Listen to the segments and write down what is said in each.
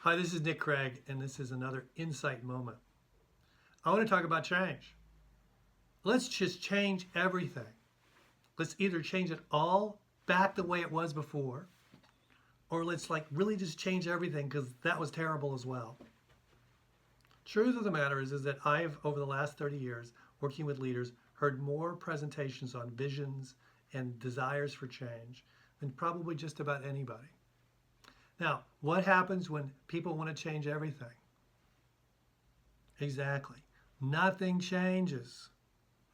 Hi, this is Nick Craig, and this is another Insight Moment. I want to talk about change. Let's just change everything. Let's either change it all back the way it was before, or let's really just change everything because that was terrible as well. Truth of the matter is that I've, over the last 30 years, working with leaders, heard more presentations on visions and desires for change than probably just about anybody. Now, what happens when people want to change everything? Exactly. Nothing changes,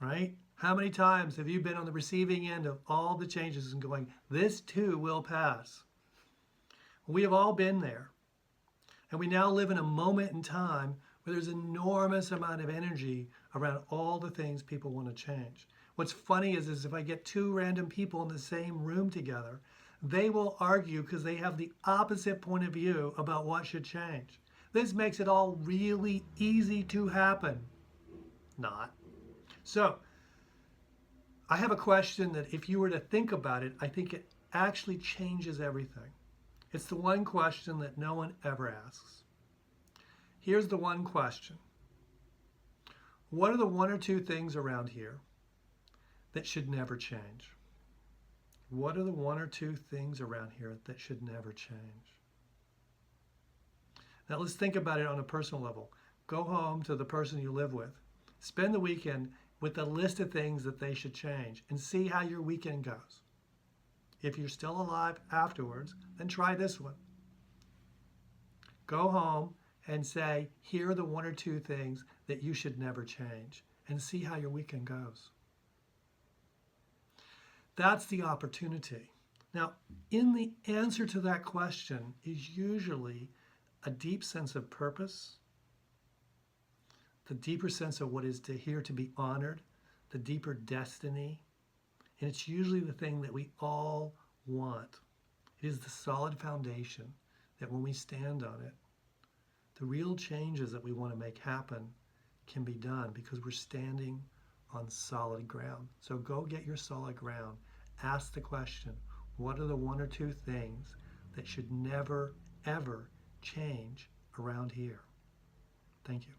right? How many times have you been on the receiving end of all the changes and going, this too will pass? We have all been there. And we now live in a moment in time where there's an enormous amount of energy around all the things people want to change. What's funny is if I get two random people in the same room together, they will argue because they have the opposite point of view about what should change. This makes it all really easy to happen. Not. So, I have a question that if you were to think about it, I think it actually changes everything. It's the one question that no one ever asks. Here's the one question. What are the one or two things around here that should never change? What are the one or two things around here that should never change? Now let's think about it on a personal level. Go home to the person you live with. Spend the weekend with a list of things that they should change and see how your weekend goes. If you're still alive afterwards, then try this one. Go home and say, here are the one or two things that you should never change, and see how your weekend goes. That's the opportunity. Now, in the answer to that question is usually a deep sense of purpose, the deeper sense of what is here to be honored, the deeper destiny, and it's usually the thing that we all want. It is the solid foundation that when we stand on it, the real changes that we want to make happen can be done because we're standing on solid ground. So go get your solid ground. Ask the question, what are the one or two things that should never, ever change around here? Thank you.